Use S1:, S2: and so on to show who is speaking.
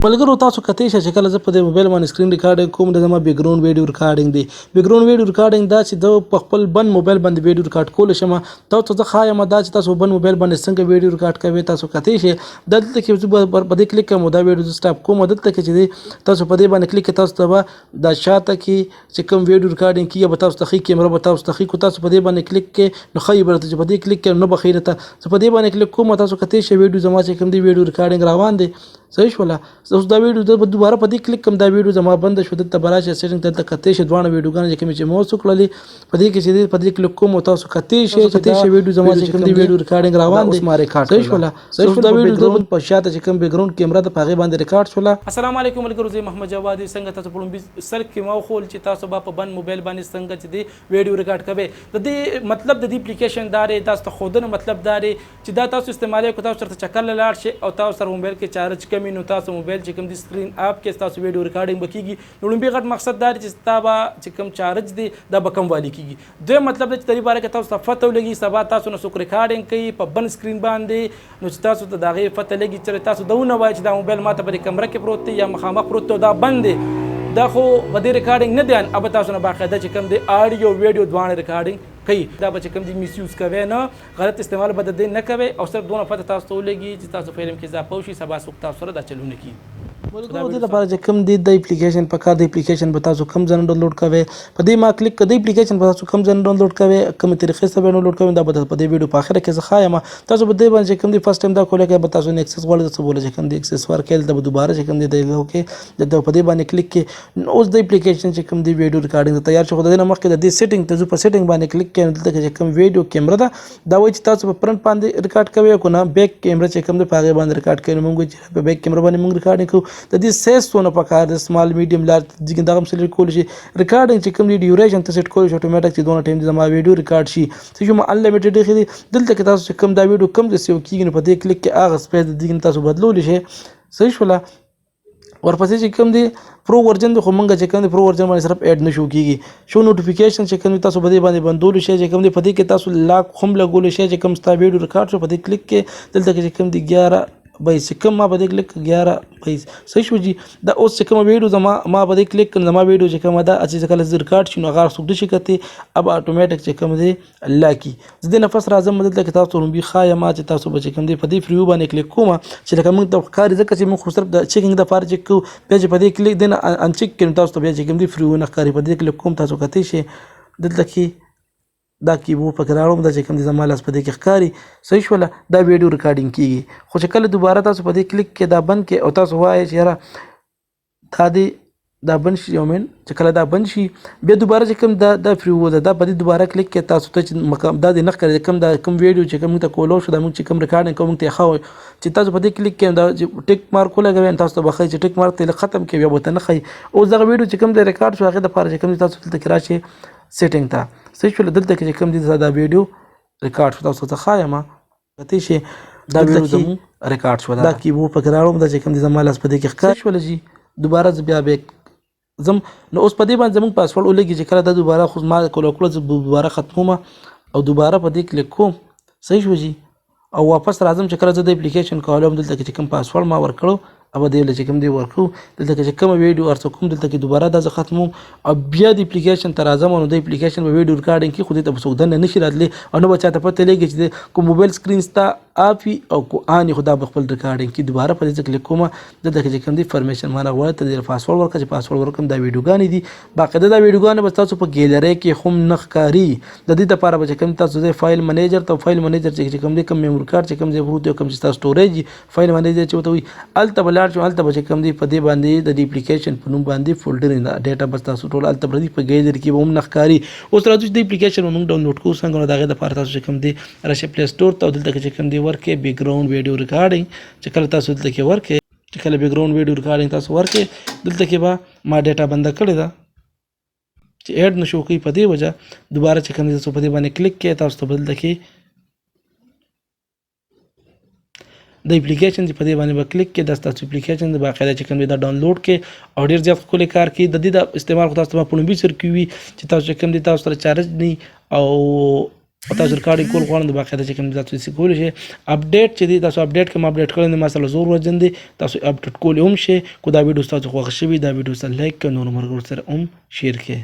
S1: ملګرو تاسو کتئ شئ چې کله زه په دې موبایل باندې سکرین ریکارډینګ کوم د زما بیک ګراوند ویډیو ریکارډینګ دی. بیک ګراوند ویډیو ریکارډینګ دا چې د په خپل بند موبایل باندې ویډیو ریکارډ کول شم. تاسو زه ښایم دا چې تاسو بند موبایل باندې څنګه ویډیو ریکارډ کوئ. تاسو کتئ شئ دلته کې زه په دې کلیک کوم دا ویډیو سټاپ کوم. دلته کې چې تاسو په دې باندې کلیک تاسو ته دا شاته کې چې کوم ویډیو ریکارډینګ کیږي به تاسو ته ښي کیمره به تاسو ته ښي کو. تاسو په دې باندې کلیک کې نو ښایي برته چې په دې کلیک کې نو بخیره ته زه په دې باندې کلیک کوم. تاسو کتئ شئ ویډیو زما چې کوم دی ویډیو ریکارډینګ روان دی. صحیح شوله. اوس دا ویډیو دوباره په دې کلیک کوم دا ویډیو زما بند شو. دلته براشه سیټینګ دلته کتئ شئ دوه ویډیوګانې چې کوم چې مو وکړلې په دې کې چې په دې کلیک کوم تاسو کتئ شئ ویډیو زما چې کوم دی ویډیو ریکارډینګ روان دی. صحیح شوله. اوس دا ویډیو په شاته چې کوم بیک ګراوند کیمره د پاغه باندې ریکارډ شوله. السلام علیکم ملګرو زه محمد جواد څنګه تاسو په سر کې مو خول چې تاسو په بند موبایل باندې څنګه چې دی ویډیو ریکارډ کوي. د دې مطلب د دې اپلیکیشن داري تاسو خودنه مطلب داري چې دا تاسو استعمالوي کو تاسو سره چکر لاړ شي او تاسو سره موبایل کې چارج کمی نو تاسو موبایل چې کوم د سکرین اپ کې تاسو ویډیو ریکارډینګ وکړي نو لومبي غټ مقصد دا چې تاسو چې کوم چارج دی دا به کم والی کیږي. دوی مطلب چې تری باره کې تاسو ته فتو لګي سبا تاسو نو سو ریکارډینګ کوي په بن سکرین باندې نو چې تاسو ته دا غي فتو لګي چې تاسو دونه وای چې دا موبایل ماته په کیمره کې پروت دی یا مخامخ پروت دا بند دی دا خو په دې ریکارډینګ نه دی ان اب تاسو نه باقاعده چې کوم دی آډیو ویډیو دوه ریکارډینګ کوي دا به چې کوم دی میس یوز کوي نه غلط استعمال بد دی نه کوي او صرف دونه فتو تاسو ته لګي چې تاسو فلم کې اضافه وشي سبا سوک تاسو سره دا چلونه کی. ملګرو د لپاره چې کوم دی د اپلیکیشن په کار د اپلیکیشن به تاسو کوم ځان ډاونلوډ کوئ په دې ما کلیک کړئ د اپلیکیشن په تاسو کوم ځان ډاونلوډ کوئ کوم طریقې سره ډاونلوډ کوئ دا به په دې ویډیو په اخر کې زه ښایم. تاسو به دې باندې کوم دی فرست ټایم دا کولای کې به تاسو نه اکسس غواړئ تاسو بوله چې کوم دی اکسس ورکړئ دا به دوباره چې کوم دی د اوکې د په دې باندې کلیک کې اوس د اپلیکیشن چې کوم دی ویډیو ریکارډینګ تیار شو. خو د نه مخکې د دې سیټینګ ته په سیټینګ باندې کلیک کړئ دلته چې کوم ویډیو کیمره دا وایي چې تاسو په فرنٹ باندې ریکارډ کوئ کو نه بیک کیمره چې کوم دی په هغه باندې ریکارډ کوئ. موږ چې په بیک کیمره باندې موږ ریکارډینګ کوو د دې سیس ونه په کار د سمال میډیم لارج چې دغه سلیکټ کول شي ریکارډینګ چې کوم دی ډیوریشن ته سیټ کول شي اتوماتیک چې دونه ټایم زما ویډیو ریکارډ شي چې کوم انلیمیټډ دی دلته کې تاسو کوم دا ویډیو کوم د سیو کیږي په دې کلیک کې هغه سپیس د دې تاسو بدلول شي. صحیح شوله. ورپسې چې کوم دی پرو ورژن د خو مونږ چې کوم دی پرو ورژن باندې صرف اډ نشو کیږي شو نوټیفیکیشن چې کوم تاسو بده باندې بندول شي چې کوم دی په دې کې تاسو لاک هم لګول شي چې کوم ستا ویډیو ریکارډ شو په دې کلیک کې دلته کې چې کوم دی 11 بای کوم ما په دې کلیک 11 بای صحیح شو جی دا اوس چې کوم ویډیو ما په دې کلیک زما ویډیو چې کوم دا چې کله ز ریکارډ شي نو هغه سوک شي کته اب اتوماتیک چې کوم دی لاکی زه د نفس راځم مدد کې تاسو لومبي خای ما چې تاسو به کوم دی په دې فریو باندې کلیک کوم چې لکه موږ د کار ځکه چې موږ خو صرف د چیکینګ د پاره چې کو پیج په دې کلیک دین ان چیک کړئ تاسو ته چې کوم دی فریو نه کاری په دې کلیک کوم تاسو کته شي دلته کې دا کیبورډ په کراړم د چې کوم د زما لاس په دې کې ښکاری. صحیح شوله. دا ویډیو ریکارډینګ کیږي خو چې کله دوباره تاسو په دې کلیک کې دا بند کې او تاسو وایي چې یاره دا بند شي یومن چې کله دا بند شي بیا دوباره چې کوم دا فریو دا په دې دوباره کلیک کې تاسو ته چې مقام دا نه کړی کوم ویډیو چې کوم ته کولو شو دا موږ چې کوم ریکارډینګ کوم ته خو چې تاسو په دې کلیک کې دا ټیک مارک ولګوي تاسو ته بخای چې ټیک مارک ته ختم کې بیا به نه خي او دا ویډیو چې کوم د ریکارډ شو هغه د پاره چې کوم تاسو ته کې راشي سیټینګ ته. صحیح شوله. دلته کې کوم دي دا ویډیو ریکارډ شو تاسو ته ښایم کته شي دا ویډیو زمو ریکارډ شو دا کیبورډ په کراړم د چې کوم دي زما لاس په دې کې ښکار شول جی دوباره بیا به زم نو اوس په دې باندې زموږ پاسورډ ولګي چې کله دا دوباره خو ما کول دوباره ختمومه او دوباره په دې کلیک کوم. صحیح شو جی او واپس راځم چې کله زه د اپلیکیشن کولم دلته کې کوم پاسورډ ما ورکړو اب دې چې کوم دی ورکو دلته کې کوم ویډیو ارڅ کوم دلته کې دوباره د ختموم او بیا د اپلیکیشن تر اعظم نو د اپلیکیشن په ویډیو ریکارډینګ کې خو دې ته سودن نشي راتلی او نو بچاته پته لګي چې کوم موبایل سکرین ستا افي او کو اني خدا بخپل ریکارډینګ کې دوباره په دې کلیک کوم دلته کې کوم دی انفارمیشن مانه غواړم ته د پاسورډ ورکړه چې پاسورډ ورکم دا ویډیوګانی دي باقاعده دا ویډیوګانی بس تاسو په ګیلری کې هم نخکاری د دې لپاره به کوم تاسو د فایل منیجر ته فایل منیجر چې کوم دی کوم میموري کارت چې کوم دی پروت کوم چې تاسو سټوریج فایل منیجر چې وي الته بلار چې الته به کوم دی په دې باندې د اپلیکیشن په نوم باندې فولډر نه ډیټا بس تاسو ټول الته بردي په ګیلری کې هم نخکاری. اوس راځو د اپلیکیشن موږ ډاونلوډ کوو څنګه نو دغه د لپاره تاسو کوم دی راشه پلی سٹور ته دلته کې کوم دی ورکه بیک ګراوند ویډیو ریکارډینګ چې کله تاسو دلته کې ورکه چې کله بیک ګراوند ویډیو ریکارډینګ تاسو ورکه دلته کې به ما ډیټا بند کړی دا چې اډ نشو کوي په دې وجه دوباره چې کوم تاسو په دې باندې کلیک کې تاسو ته بدل کې د اپلیکیشن په دې باندې به کلیک کې د تاسو اپلیکیشن د باقاعده چې کوم دا ډاونلوډ کې او ډیر زیات خپل کار کې د دې د استعمال خو تاسو په لومبي سر کې وي چې تاسو کوم دي تاسو سره چارج نه او او تاسو ریکارډینګ کول غواړئ د باقاعده چې کوم تاسو کولی شئ اپډیټ چې دی تاسو اپډیټ کوم اپډیټ کړئ نه مثلا زور ورځند دي تاسو اپډیټ کول هم شي کو دا ویډیو تاسو خوښ شوی دا ویډیو سره لایک کړئ نور مرګ سره هم شیر کړئ